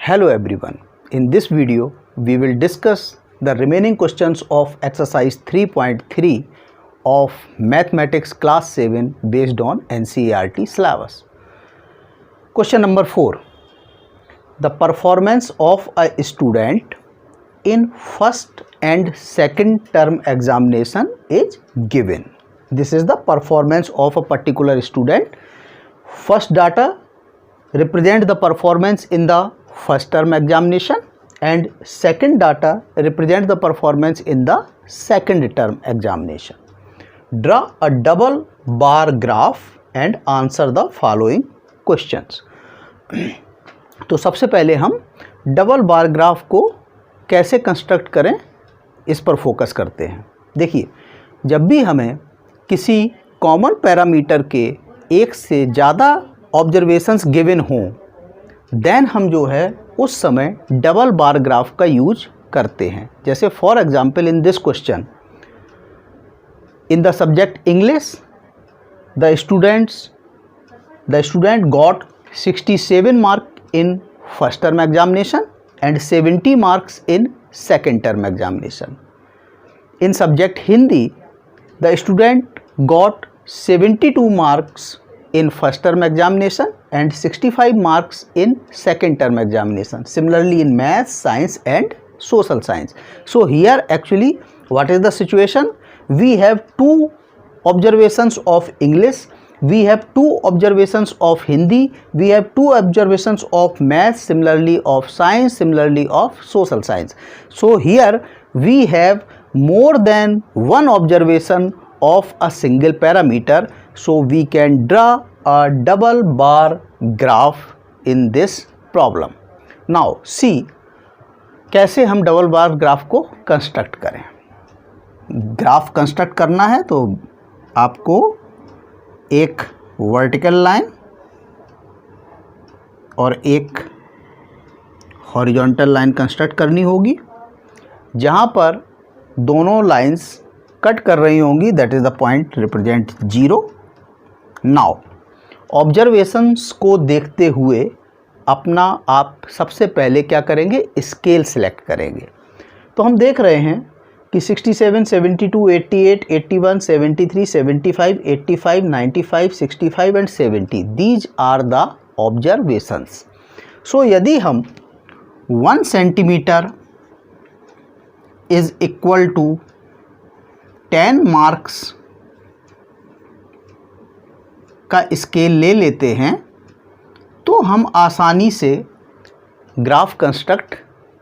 Hello everyone. In this video, we will discuss the remaining questions of exercise 3.3 of Mathematics class 7 based on NCERT syllabus. Question number 4. The performance of a student in first and second term examination is given. This is the performance of a particular student. First data represent the performance in the first term examination and second data represent the performance in the second term examination. Draw a double bar graph and answer the following questions. तो सबसे पहले हम double bar graph को कैसे construct करें इस पर focus करते हैं. देखिए, जब भी हमें किसी कॉमन पैरामीटर के एक से ज़्यादा ऑब्जर्वेशंस गिवन हों, देन हम जो है उस समय डबल बार ग्राफ का यूज करते हैं. जैसे for example in this question, in the subject English the student got 67 mark in first term examination and 70 marks in second term examination. In subject Hindi, the student got 72 marks in first term examination and 65 marks in second term examination. Similarly in math, science and social science. So here actually what is the situation? We have two observations of English, we have two observations of Hindi, we have two observations of math, similarly of science, similarly of social science. So here we have more than one observation of a single parameter, so we can draw a double bar graph in this problem. Now see कैसे हम double bar graph को construct करें. Graph construct करना है तो आपको एक vertical line और एक हॉरिजॉन्टल लाइन कंस्ट्रक्ट करनी होगी. जहाँ पर दोनों लाइंस कट कर रही होंगी, that is the point represent 0. Now observations को देखते हुए अपना आप सबसे पहले क्या करेंगे, स्केल सिलेक्ट करेंगे. तो हम देख रहे हैं कि 67, 72, 88, 81, 73, 75, 85, 95, 65 and 70 these are the observations. So यदि हम 1 centimetre is equal to 10 marks का स्केल ले लेते हैं तो हम आसानी से ग्राफ कंस्ट्रक्ट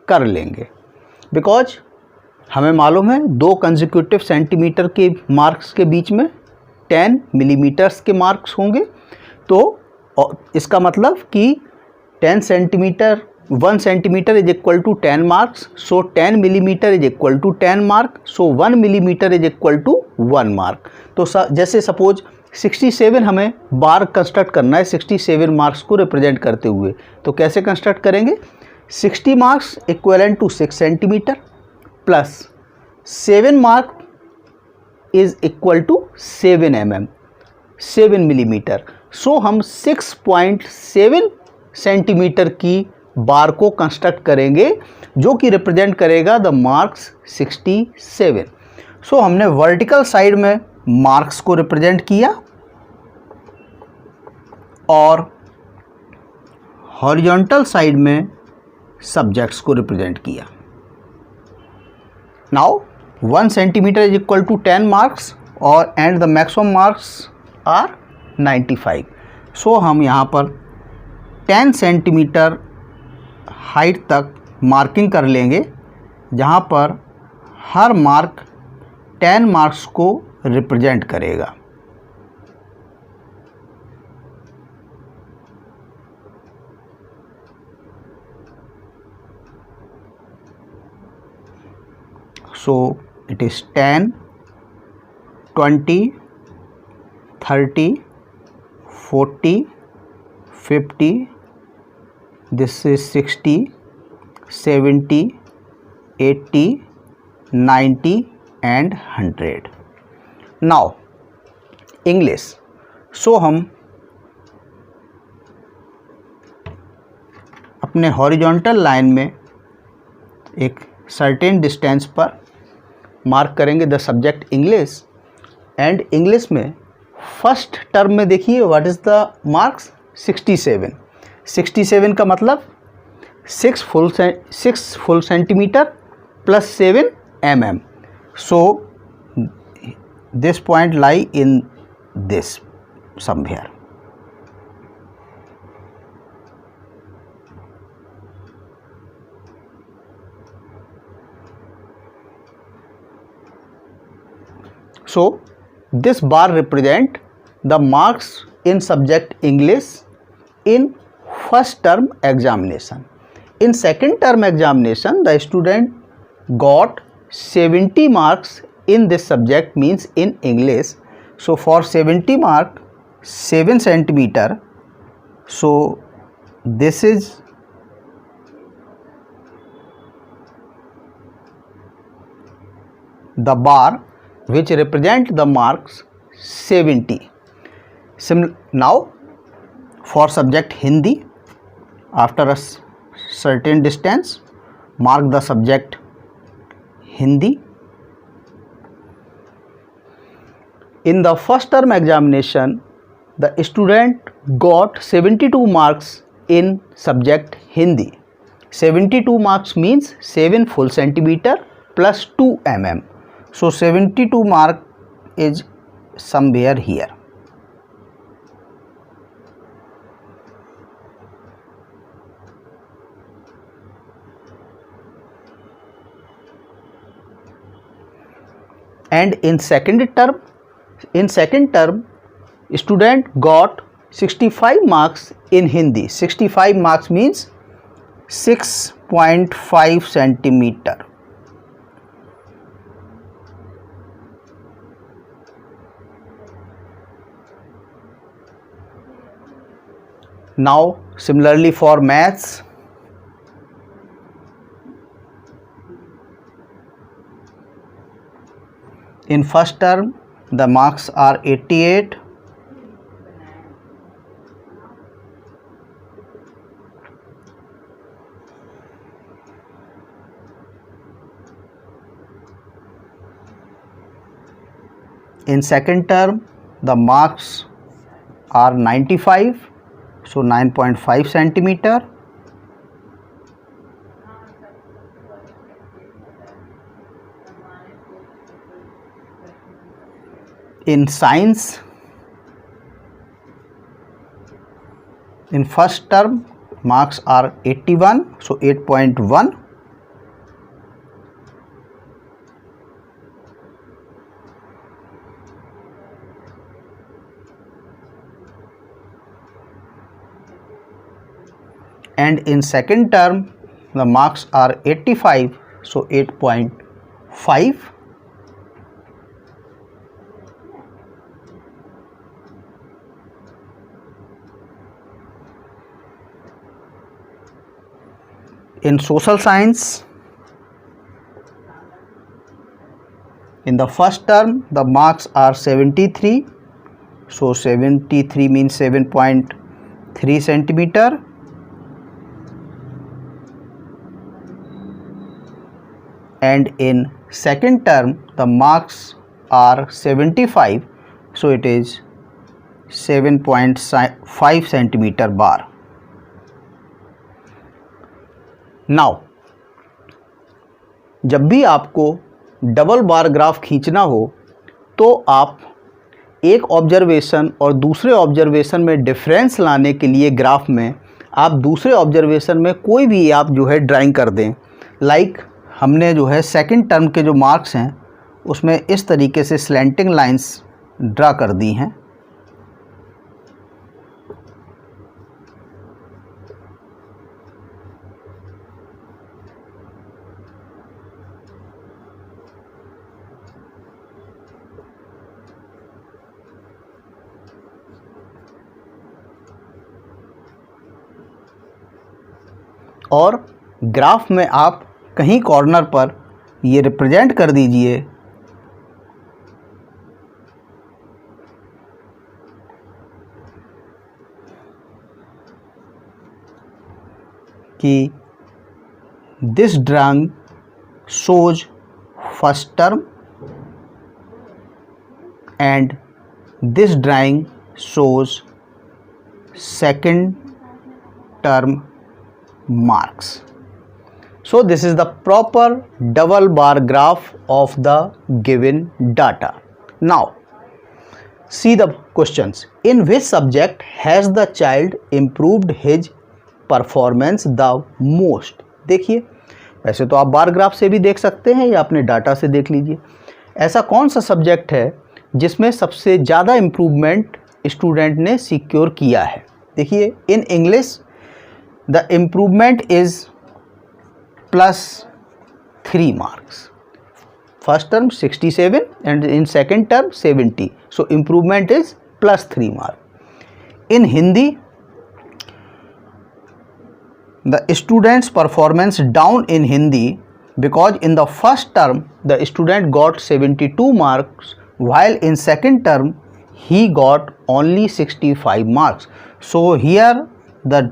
कर लेंगे. बिकॉज हमें मालूम है दो कंसेक्यूटिव सेंटीमीटर के मार्क्स के बीच में 10 मिलीमीटर्स के मार्क्स होंगे. तो इसका मतलब कि 10 centimetre 1 centimetre is equal to 10 marks, so 10 millimetre is equal to 10 mark, so 1 millimetre is equal to 1 mark. तो जैसे सपोज 67 हमें बार कंस्ट्रक्ट करना है 67 मार्क्स को रिप्रेजेंट करते हुए, तो कैसे कंस्ट्रक्ट करेंगे. 60 marks equivalent to 6 centimetre plus 7 mark is equal to 7 mm 7 millimetre. So हम 6.7 सेंटीमीटर की बार को कंस्ट्रक्ट करेंगे जो कि रिप्रेजेंट करेगा द मार्क्स 67. सो हमने वर्टिकल साइड में मार्क्स को रिप्रेजेंट किया और हॉरिजॉन्टल साइड में सब्जेक्ट्स को रिप्रेजेंट किया. Now 1 centimetre is equal to 10 marks और and the maximum marks are 95. So हम यहाँ पर 10 सेंटीमीटर हाइट तक मार्किंग कर लेंगे जहाँ पर हर मार्क 10 मार्क्स को रिप्रेजेंट करेगा. So it is 10, 20, 30, 40, 50, this is 60, 70, 80, 90 and 100. Now English. So हम अपने हॉरिजॉन्टल लाइन में एक सर्टेन डिस्टेंस पर मार्क करेंगे the subject English. And English में फर्स्ट टर्म में देखिए व्हाट इज़ द मार्क्स 67। 67 का मतलब 6 full centimetre plus 7 mm। So this point lie in this somewhere। So this bar represent the marks in subject English in first term examination. In second term examination, the student got 70 marks in this subject, means in English. So for 70 mark 7 centimeter, so this is the bar which represent the marks 70. Now for subject Hindi, after a certain distance, mark the subject Hindi. In the first term examination, the student got 72 marks in subject Hindi. 72 marks means 7 full centimeter plus 2 mm. So 72 mark is somewhere here. And in second term, student got 65 marks in Hindi. 65 marks means 6.5 centimeter. Now similarly for maths, in first term the marks are 88, in second term the marks are 95, so 9.5 centimeter. In science, in first term marks are 81, so 8.1. And in second term the marks are 85, so 8.5. In social science, in the first term the marks are 73, so 73 means 7.3 centimeter. And in second term the marks are 75, so it is 7.5 centimeter bar. Now जब भी आपको double bar graph खींचना हो तो आप एक observation और दूसरे ऑब्जर्वेशन में डिफरेंस लाने के लिए ग्राफ में आप दूसरे ऑब्जर्वेशन में कोई भी आप जो है ड्राइंग कर दें। लाइक हमने जो है सेकंड टर्म के जो मार्क्स हैं उसमें इस तरीके से स्लैंटिंग लाइंस ड्रा कर दी हैं। और ग्राफ में आप कहीं कॉर्नर पर ये रिप्रेजेंट कर दीजिए कि this drawing shows first term and this drawing shows second term marks. So this is the proper double bar graph of the given data. Now see the questions. In which subject has the child improved his performance the most? देखिए, वैसे तो आप bar graph से भी देख सकते हैं या अपने डाटा से देख लीजिए। ऐसा कौन सा सब्जेक्ट है जिसमें सबसे ज़्यादा इम्प्रूवमेंट स्टूडेंट ने सिक्योर किया है? देखिए, in English the improvement is +3 marks. First term 67 and in second term 70, so improvement is +3 mark. In Hindi the student's performance down in Hindi because in the first term the student got 72 marks while in second term he got only 65 marks. So here the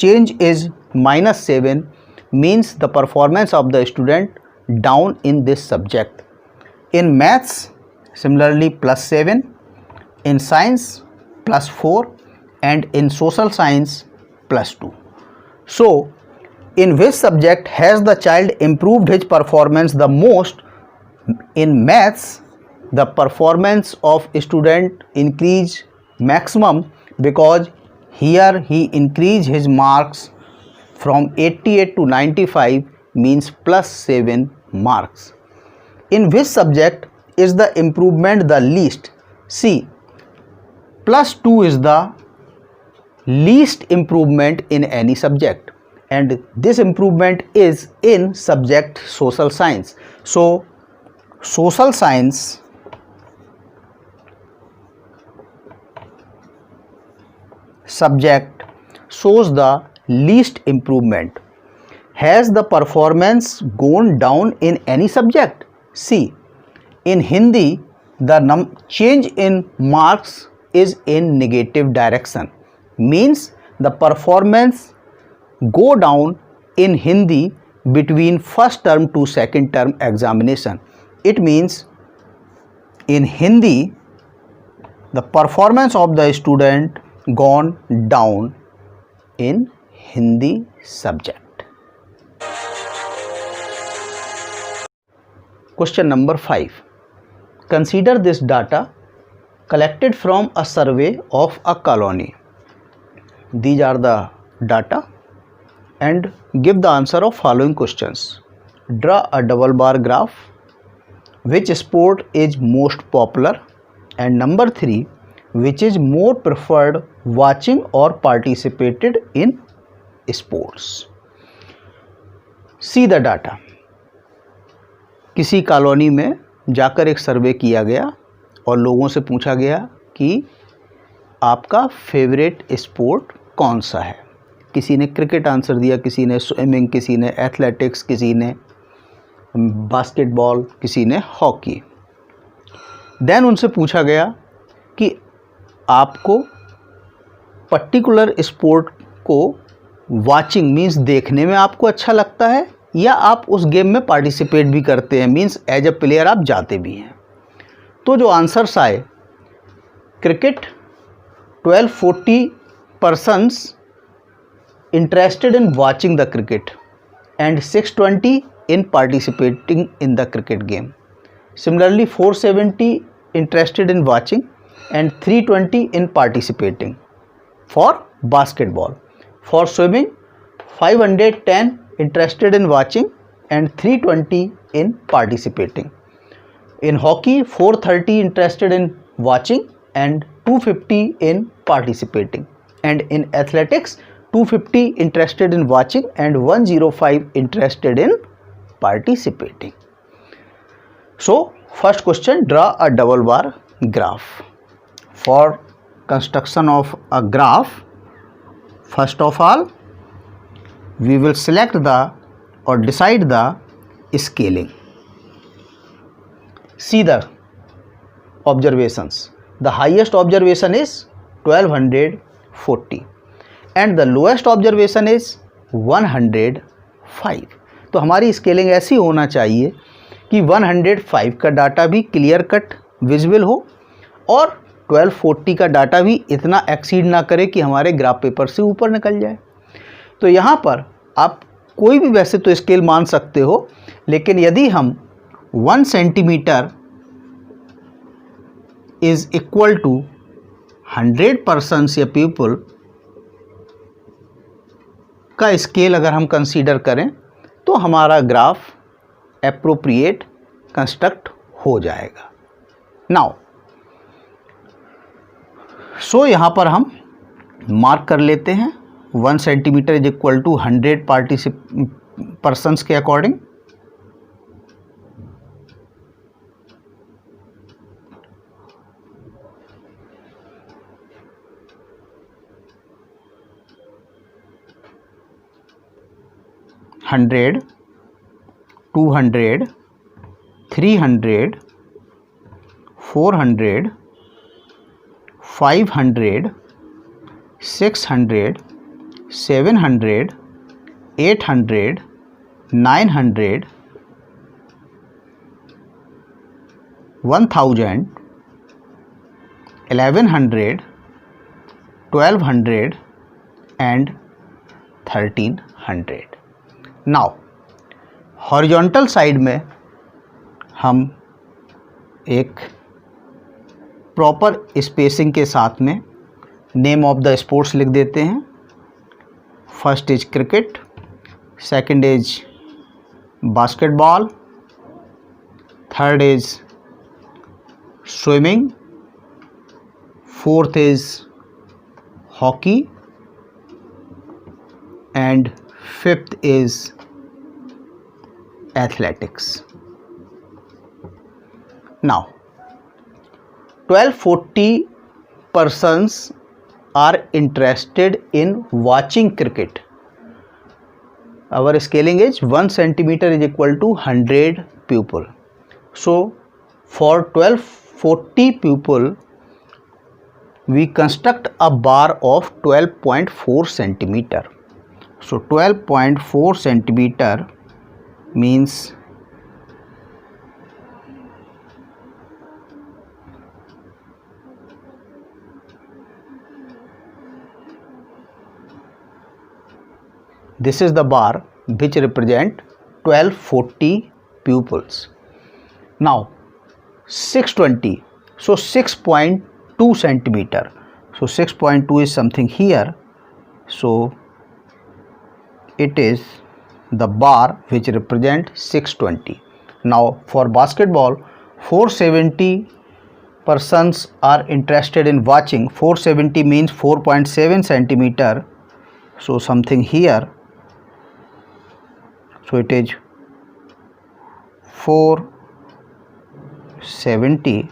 change is -7, means the performance of the student down in this subject. In maths similarly +7, in science +4 and in social science +2. So, in which subject has the child improved his performance the most? In maths, the performance of student increased maximum because here he increased his marks from 88 to 95, means +7 marks. In which subject is the improvement the least? See, +2 is the least improvement in any subject and this improvement is in subject social science. So social science subject shows the least improvement. Has the performance gone down in any subject? See, in Hindi the change in marks is in negative direction, means the performance go down in Hindi between first term to second term examination. It means in Hindi the performance of the student gone down in Hindi subject. Question number 5. Consider this data collected from a survey of a colony. These are the data and give the answer of following questions. Draw a double bar graph. Which sport is most popular? And number 3, which is more preferred watching or participated in sports? See the data. किसी colony में जाकर एक सर्वे किया गया और लोगों से पूछा गया कि आपका फेवरेट स्पोर्ट कौन सा है। किसी ने क्रिकेट आंसर दिया, किसी ने स्विमिंग, किसी ने एथलेटिक्स, किसी ने बास्केटबॉल, किसी ने हॉकी। देन उनसे पूछा गया कि आपको पर्टिकुलर स्पोर्ट को वाचिंग मीन्स देखने में आपको अच्छा लगता है या आप उस गेम में पार्टिसिपेट भी करते हैं, मीन्स एज अ प्लेयर आप जाते भी हैं। तो जो आंसर्स आए, cricket 1240 persons interested in watching the cricket and 620 in participating in the cricket game. Similarly 470 interested in watching and 320 in participating for basketball. For swimming 510 interested in watching and 320 in participating. In hockey 430 interested in watching and 250 in participating. And in athletics 250 interested in watching and 105 interested in participating. So first question, draw a double bar graph. For construction of a graph, first of all we will select the or decide the scaling. See the observations. The highest observation is 1240 and the lowest observation is 105। तो हमारी scaling ऐसी होना चाहिए कि 105 का data भी clear cut visible हो और 1240 का डाटा भी इतना एक्सीड ना करे कि हमारे ग्राफ पेपर से ऊपर निकल जाए। तो यहाँ पर आप कोई भी वैसे तो स्केल मान सकते हो, लेकिन यदि हम 1 centimetre is equal to 100 persons या पीपल का स्केल अगर हम कंसीडर करें तो हमारा ग्राफ एप्रोप्रिएट कंस्ट्रक्ट हो जाएगा। नाउ सो यहाँ पर हम मार्क कर लेते हैं 1 centimetre is equal to 100 persons के according. Hundred, 200, 300, 400, 500, 600, 700, 800, 900, 1000, 1100, 1200 and 1300। Now horizontal side में हम एक प्रॉपर स्पेसिंग के साथ में नेम ऑफ द स्पोर्ट्स लिख देते हैं। First is cricket, second is basketball, third is swimming, fourth is hockey and fifth is athletics। Now 1240 persons are interested in watching cricket. Our scaling is 1 centimeter is equal to 100 people. So for 1240 people we construct a bar of 12.4 centimeter. So 12.4 centimeter means this is the bar which represent 1240 pupils. Now 620, so 6.2 centimeter, so 6.2 is something here, so it is the bar which represent 620. Now for basketball 470 persons are interested in watching. 470 means 4.7 centimeter, so something here, so it is 470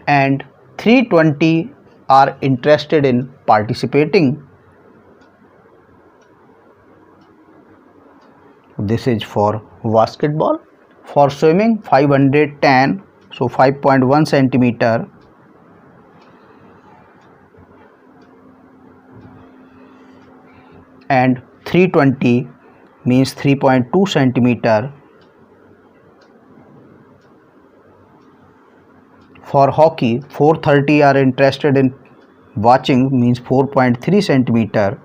and 320 are interested in participating. This is for basketball. For swimming 510, so 5.1 centimeter, and 320 means 3.2 centimeter. For hockey 430 are interested in watching, means 4.3 centimeter,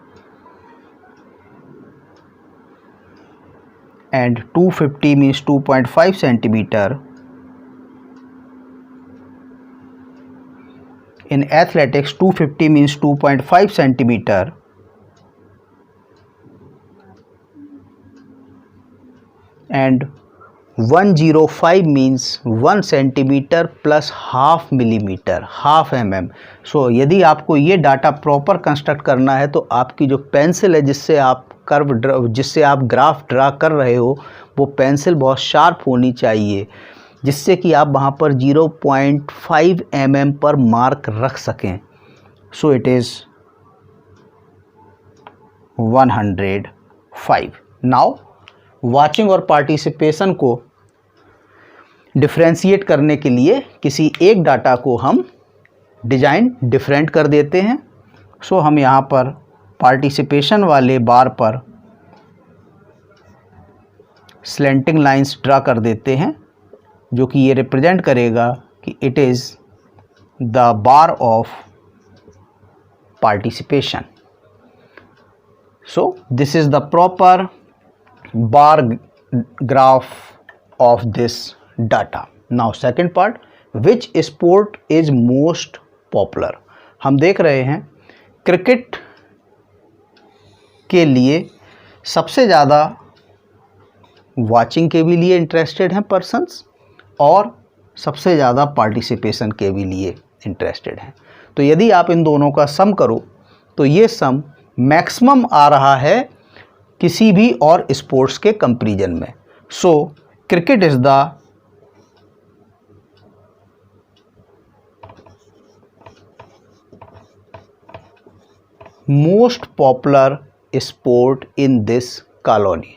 and 250 means 2.5 centimeter. In athletics 250 means 2.5 centimeter, and 105 means 1 centimeter plus half millimeter, half mm. So यदि आपको ये data proper construct करना है तो आपकी जो pencil है जिससे आप जिससे आप ग्राफ ड्रा कर रहे हो वो पेंसिल बहुत शार्प होनी चाहिए, जिससे कि आप वहाँ पर 0.5 mm पर मार्क रख सकें। So it is 105। Now watching और पार्टिसिपेशन को डिफ्रेंशिएट करने के लिए किसी एक डाटा को हम डिज़ाइन डिफरेंट कर देते हैं। सो हम यहाँ पर पार्टिसिपेशन वाले बार पर स्लेंटिंग लाइंस ड्रा कर देते हैं, जो कि ये रिप्रेजेंट करेगा कि it is the bar of participation. So this is the proper bar graph of this data. Now second part, which sport is most popular? हम देख रहे हैं क्रिकेट के लिए सबसे ज़्यादा वाचिंग के भी लिए इंटरेस्टेड हैं पर्सन्स और सबसे ज़्यादा पार्टिसिपेशन के भी लिए इंटरेस्टेड हैं. तो यदि आप इन दोनों का सम करो तो ये सम मैक्सिमम आ रहा है किसी भी और स्पोर्ट्स के कंपैरिजन में. So cricket is the most popular sport in this colony.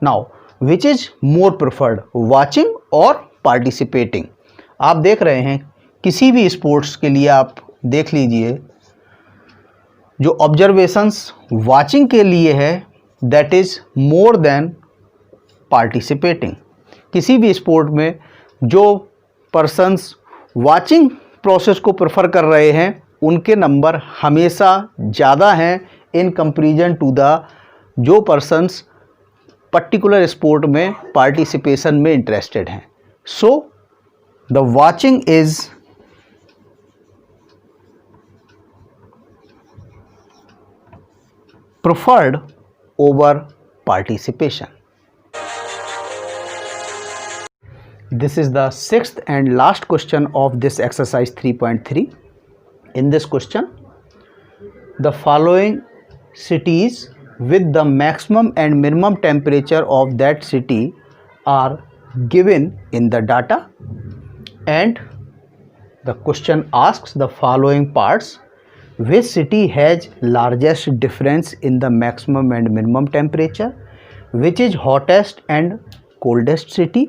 Now which is more preferred, watching और पार्टिसिपेटिंग? आप देख रहे हैं किसी भी स्पोर्ट्स के लिए आप देख लीजिए, जो ऑब्जर्वेशंस वाचिंग के लिए है that is more than participating. किसी भी स्पोर्ट में जो पर्सन्स वाचिंग प्रोसेस को प्रेफर कर रहे हैं उनके नंबर हमेशा ज़्यादा हैं इन कंपैरिजन टू द जो पर्सन्स पर्टिकुलर स्पोर्ट में पार्टिसिपेशन में इंटरेस्टेड हैं. So the watching is preferred over participation. This is the sixth and last question of this exercise 3.3. In this question, the following cities with the maximum and minimum temperature of that city are given in the data, and the question asks the following parts. Which city has largest difference in the maximum and minimum temperature? Which is hottest and coldest city?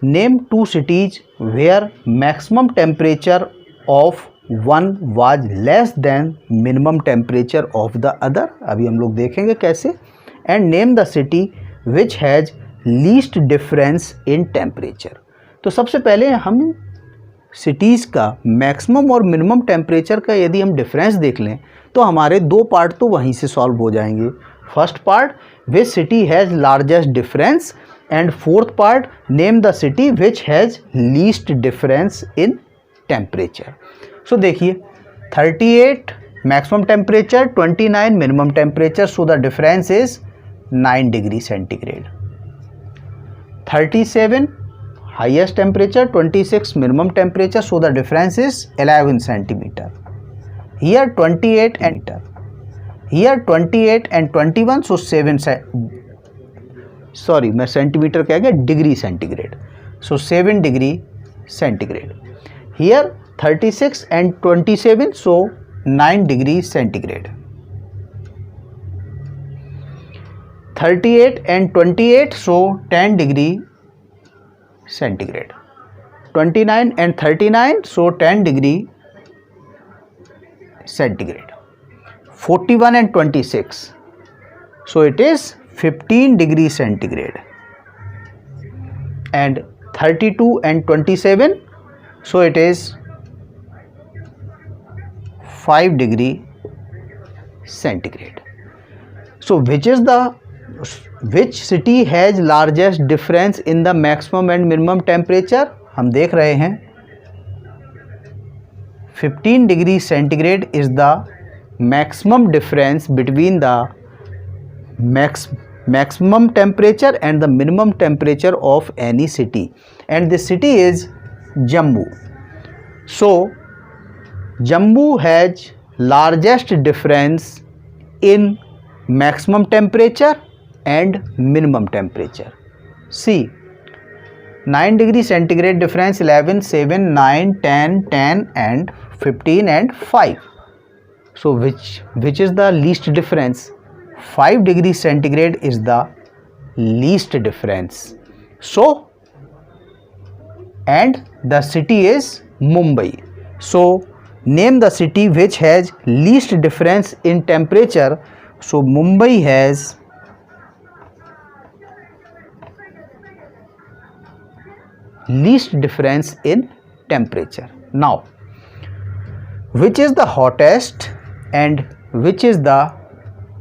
Name two cities where maximum temperature of one was less than minimum temperature of the other. अभी हम लोग देखेंगे कैसे. And name the city which has least difference in temperature. तो सबसे पहले हम cities का मैक्सिमम और मिनिमम टेम्परेचर का यदि हम डिफरेंस देख लें तो हमारे दो पार्ट तो वहीं से सॉल्व हो जाएंगे. First part, which city has largest difference, and fourth part, name the city which has least difference in temperature. So देखिए 38 maximum temperature, 29 minimum temperature, so the difference is 9 degree centigrade. 37 highest temperature, 26 minimum temperature, so the difference is 11 centimeter. Here 28 and here 28 and 21, so 7 sorry मैं centimetre कह गया, degree centigrade, so 7 degree centigrade. Here 36 and 27, so 9 degree centigrade. 38 and 28, so 10 degree centigrade. 29 and 39, so 10 degree centigrade. 41 and 26, so it is 15 degree centigrade. and 32 and 27, so it is 5 degree centigrade. so which city has largest difference in the maximum and minimum temperature? हम देख रहे हैं 15 degree centigrade is the maximum difference between the maximum temperature and the minimum temperature of any city, and this city is Jammu. So Jammu has largest difference in maximum temperature and minimum temperature. See, 9 degree centigrade difference, 11, 7, 9, 10, 10 and 15 and 5. So which is the least difference? 5 degree centigrade is the least difference. So and the city is Mumbai. So name the city which has least difference in temperature. So Mumbai has least difference in temperature. Now, which is the hottest and which is the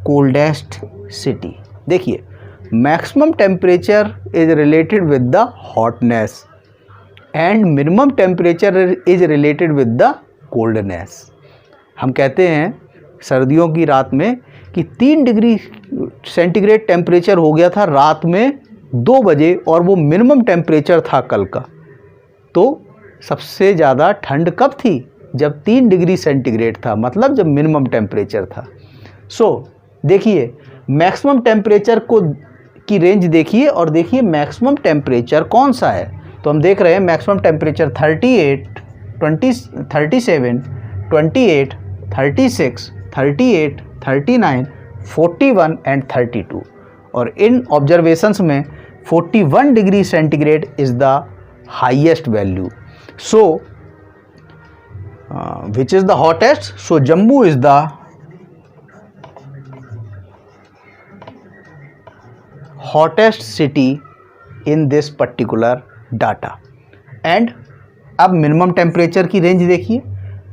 coldest city? देखिए, maximum temperature is related with the hotness and minimum temperature is related with the coldness. हम कहते हैं सर्दियों की रात में कि 3 degree centigrade temperature हो गया था रात में 2 बजे और वो मिनिमम टेम्परेचर था कल का। तो सबसे ज़्यादा ठंड कब थी? जब 3 डिग्री सेंटीग्रेड था, मतलब जब मिनिमम टेम्परेचर था। देखिए मैक्सिमम टेम्परेचर की रेंज देखिए और देखिए मैक्सिमम टेम्परेचर कौन सा है। तो हम देख रहे हैं मैक्सिमम टेम्परेचर 38, 20, 37, 28, 36, 38, 39, 41 एंड 32। और इन ऑब्जर्वेशंस में 41 degree centigrade is the highest value. So which is the hottest? So Jammu is the hottest city in this particular data. And अब मिनिमम टेम्परेचर की रेंज देखिए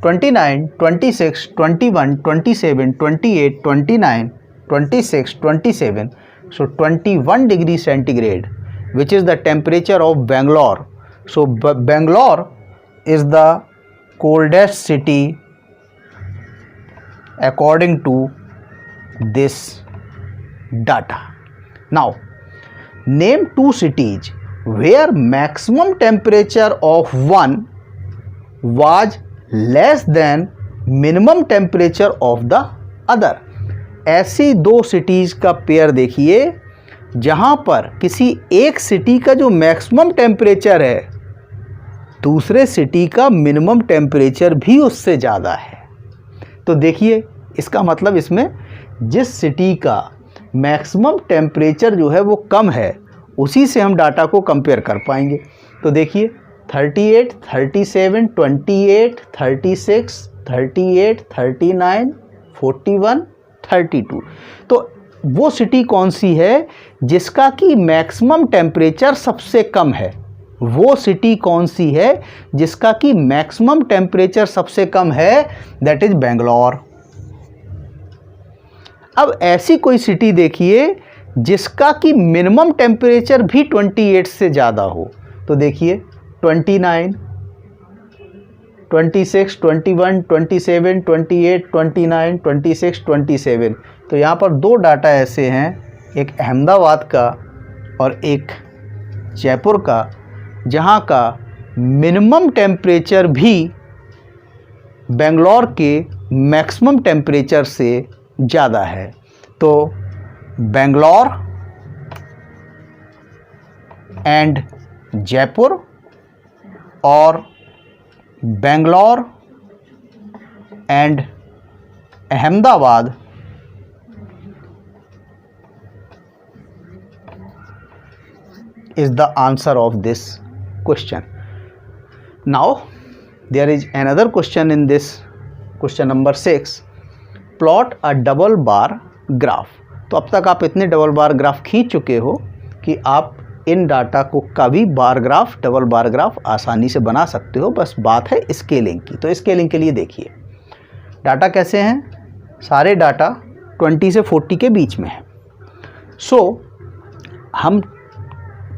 29, 26, 21, 27, 28, 29, 26, 27. So 21 degree centigrade, which is the temperature of Bangalore. So Bangalore is the coldest city according to this data. Now, name 2 cities where maximum temperature of one was less than minimum temperature of the other. ऐसी 2 cities का pair देखिए जहाँ पर किसी एक city का जो maximum temperature है दूसरे सिटी का मिनिमम टेम्परेचर भी उससे ज़्यादा है। तो देखिए इसका मतलब इसमें जिस सिटी का मैक्सिमम टेम्परेचर जो है वो कम है उसी से हम डाटा को कंपेयर कर पाएंगे। तो देखिए 38, 37, 28, 36, 38, 39, 41, 32। तो वो सिटी कौन सी है जिसका कि मैक्सिमम टेम्परेचर सबसे कम है? वो सिटी कौन सी है जिसका कि मैक्सिमम टेम्परेचर सबसे कम है? That is Bangalore. अब ऐसी कोई सिटी देखिए जिसका कि मिनिमम टेम्परेचर भी 28 से ज़्यादा हो। तो देखिए 29, 26, 21, 27, 28, 29, 26, 27। तो यहाँ पर 2 डाटा ऐसे हैं, एक अहमदाबाद का और एक जयपुर का, जहाँ का मिनिमम टेम्परेचर भी बेंगलोर के मैक्सिमम टेम्परेचर से ज़्यादा है। तो बेंगलोर एंड जयपुर और Bangalore and Ahmedabad is the answer of this question. Now there is another question in this question number 6. Plot a double bar graph. तो अब तक आप इतने डबल बार ग्राफ खींच चुके हो कि आप इन डाटा को कभी bar graph, double bar graph आसानी से बना सकते हो। बस बात है स्केलिंग की। तो स्केलिंग के लिए देखिए डाटा कैसे हैं। सारे डाटा 20 से 40 के बीच में है। सो हम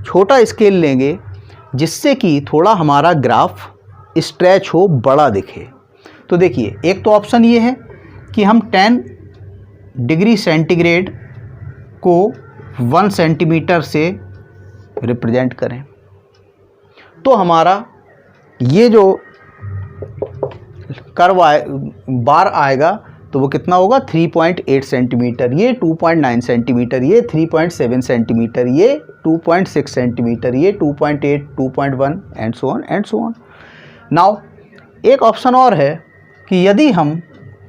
छोटा स्केल लेंगे जिससे कि थोड़ा हमारा ग्राफ स्ट्रेच हो, बड़ा दिखे। तो देखिए एक तो ऑप्शन ये है कि हम 10 डिग्री सेंटीग्रेड को 1 सेंटीमीटर से रिप्रेजेंट करें। तो हमारा ये जो कर्व बार आएगा तो वो कितना होगा 3.8 सेंटीमीटर, ये 2.9 सेंटीमीटर, ये 3.7 सेंटीमीटर, ये 2.6 सेंटीमीटर, ये 2.8, 2.1 and so on and so on. Now एक ऑप्शन और है कि यदि हम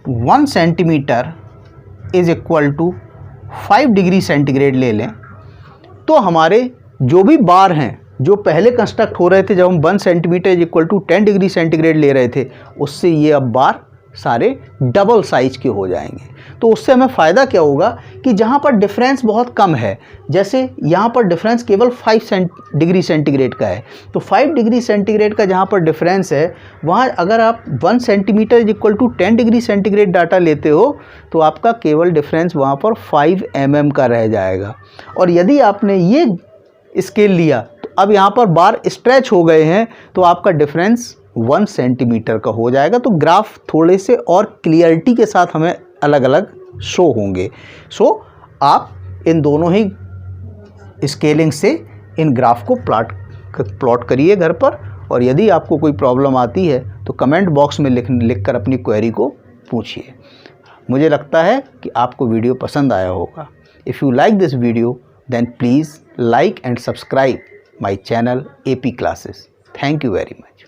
1 centimetre is equal to 5 degree centigrade ले लें तो हमारे जो भी बार हैं जो पहले कंस्ट्रक्ट हो रहे थे जब हम 1 centimetre is equal to 10 degree centigrade ले रहे थे उससे ये अब बार सारे डबल साइज के हो जाएंगे। तो उससे हमें फ़ायदा क्या होगा कि जहाँ पर डिफरेंस बहुत कम है, जैसे यहाँ पर डिफरेंस केवल 5 डिग्री सेंटीग्रेड का है, तो 5 डिग्री सेंटीग्रेड का जहाँ पर डिफरेंस है वहाँ अगर आप 1 centimetre is equal to 10 degree centigrade data लेते हो तो आपका केवल डिफरेंस वहाँ पर 5 mm का रह जाएगा। और यदि आपने ये स्केल लिया तो अब यहाँ पर बार स्ट्रेच हो गए हैं तो आपका डिफरेंस 1 सेंटीमीटर का हो जाएगा। तो ग्राफ थोड़े से और क्लियरिटी के साथ हमें अलग अलग शो होंगे। सो आप इन दोनों ही स्केलिंग से इन ग्राफ को प्लॉट करिए घर पर, और यदि आपको कोई प्रॉब्लम आती है तो कमेंट बॉक्स में लिख कर अपनी क्वेरी को पूछिए। मुझे लगता है कि आपको वीडियो पसंद आया होगा। If you like this video then please like and subscribe my channel AP Classes. Thank you very much.